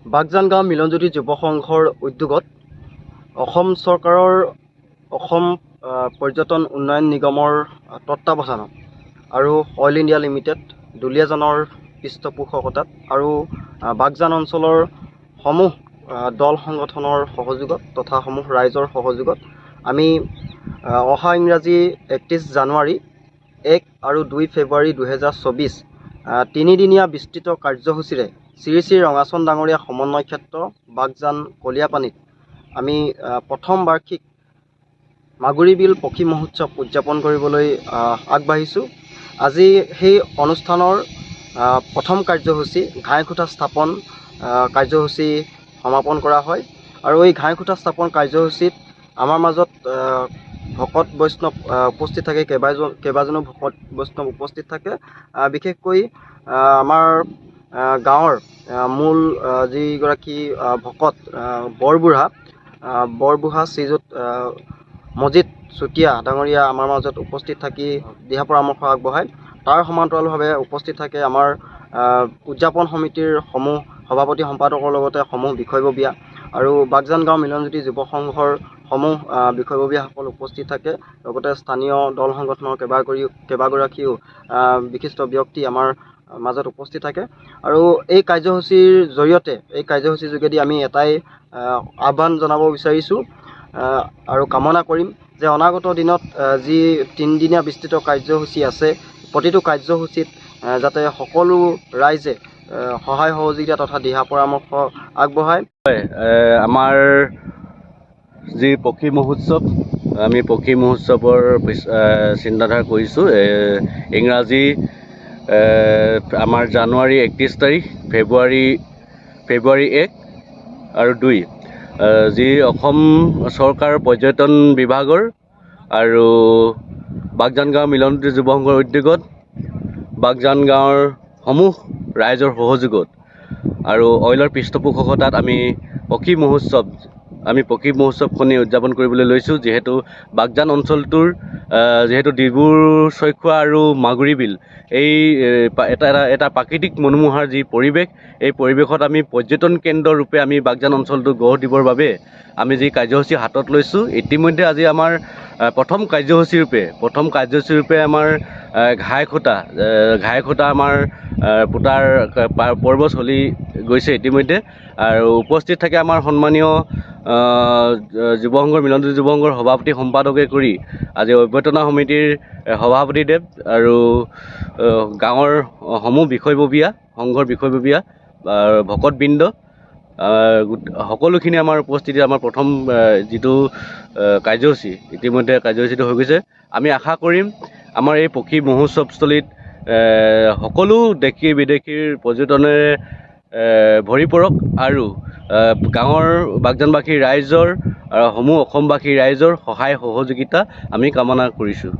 বাগজান গাঁও মিলনজ্যোতি যুৱ সংঘৰ উদ্যোগত অসম চৰকাৰৰ অসম পৰ্যটন উন্নয়ন নিগমৰ তত্ত্বাৱধানত আৰু অইল ইণ্ডিয়া লিমিটেড দুলীয়াজানৰ পৃষ্ঠপোষকতাত আৰু বাগজান অঞ্চলৰ সমূহ দল সংগঠনৰ সহযোগত তথা সমূহ ৰাইজৰ সহযোগত আমি অহা ইংৰাজী 31 জানুৱাৰী 1 আৰু 2 ফেব্ৰুৱাৰী 2024 তিনিদিনীয়া বিস্তৃত কাৰ্যসূচীৰে শ্ৰী শ্ৰী ৰঙাচন ডাঙৰীয়া সমন্বয় ক্ষেত্ৰ বাগজান কলিয়াপানীত আমি প্ৰথম বাৰ্ষিক মাগুৰী বিল পক্ষী মহোৎসৱ উদযাপন কৰিবলৈ আগবাঢ়িছোঁ। আজি সেই অনুষ্ঠানৰ প্ৰথম কাৰ্যসূচী ঘাইখুঁটা স্থাপন কাৰ্যসূচী সমাপন কৰা হয় আৰু এই ঘাইখুঁটা স্থাপন কাৰ্যসূচীত আমাৰ মাজত ভকত বৈষ্ণৱ উপস্থিত থাকে, কেইবাজনো ভকত বৈষ্ণৱ উপস্থিত থাকে। বিশেষকৈ আমাৰ গাঁৱৰ মূল যিগৰাকী ভকত বৰবুঢ়া শ্ৰীযুত মজিদ চুতীয়া ডাঙৰীয়া আমাৰ মাজত উপস্থিত থাকি দিহা পৰামৰ্শ আগবঢ়ায়। তাৰ সমান্তৰালভাৱে উপস্থিত থাকে আমাৰ উদযাপন সমিতিৰ সমূহ সভাপতি সম্পাদকৰ লগতে সমূহ বিষয়ববীয়া আৰু বাগজান গাঁও মিলনজ্যোতি যুৱ সংঘৰ সমূহ বিষয়ববীয়াসকল উপস্থিত থাকে। লগতে স্থানীয় দল সংগঠনৰ কেইবাগৰাকীও বিশিষ্ট ব্যক্তি আমাৰ মাজত উপস্থিত থাকে আৰু এই কাৰ্যসূচীৰ যোগেদি আমি এটাই আহ্বান জনাব বিচাৰিছোঁ আৰু কামনা কৰিম যে অনাগত দিনত যি তিনিদিনীয়া বিস্তৃত কাৰ্যসূচী আছে, প্ৰতিটো কাৰ্যসূচীত যাতে সকলো ৰাইজে সহায় সহযোগিতা তথা দিহা পৰামৰ্শ আগবঢ়ায়। আমাৰ যি পক্ষী মহোৎসৱ, আমি পক্ষী মহোৎসৱৰ চিন্তাধাৰা কৰিছোঁ। ইংৰাজী আমাৰ জানুৱাৰী 31 তাৰিখ, ফেব্ৰুৱাৰী 1 আৰু 2 যি অসম চৰকাৰৰ পৰ্যটন বিভাগৰ আৰু বাগজান গাঁও মিলনজ্যোতি যুৱ সংঘৰ উদ্যোগত বাগজান গাঁৱৰ সমূহ ৰাইজৰ সহযোগত আৰু অইলৰ পৃষ্ঠপোষকতাত আমি পক্ষী মহোৎসৱখনি উদযাপন কৰিবলৈ লৈছোঁ। যিহেতু বাগজান অঞ্চলটোৰ যিহেতু ডিব্ৰু-চৈখোৱা আৰু মাগুৰী বিল এই এটা প্ৰাকৃতিক মনোমোহাৰ যি পৰিৱেশ, এই পৰিৱেশত আমি পৰ্যটন কেন্দ্ৰ ৰূপে আমি বাগজান অঞ্চলটো গঢ় দিবৰ বাবে আমি যি কাৰ্যসূচী হাতত লৈছোঁ। ইতিমধ্যে আজি আমাৰ প্ৰথম কাৰ্যসূচী ৰূপে আমাৰ ঘাইখুঁটা আমাৰ পোতাৰ পৰ্ব চলি গৈছে ইতিমধ্যে আৰু উপস্থিত থাকে আমাৰ সন্মানীয় যুৱ সংঘৰ মিলনজ্যোতি যুৱ সংঘৰ সভাপতি সম্পাদকে কৰি আজি অভ্যৰ্থনা সমিতিৰ সভাপতিদেৱ আৰু গাঁৱৰ সমূহ সংঘৰ বিষয়ববীয়া ভকতবৃন্দ সকলোখিনি আমাৰ উপস্থিতি আমাৰ প্ৰথম যিটো কাৰ্যসূচী ইতিমধ্যে কাৰ্যসূচীটো হৈ গৈছে। আমি আশা কৰিম আমাৰ এই পক্ষী মহোৎসৱস্থলীত সকলো দেশী বিদেশীৰ পৰ্যটনেৰে ভৰি পৰক আৰু গাঁৱৰ বাগজানবাসী ৰাইজৰ সমূহ অসমবাসী ৰাইজৰ সহায় সহযোগিতা আমি কামনা কৰিছোঁ।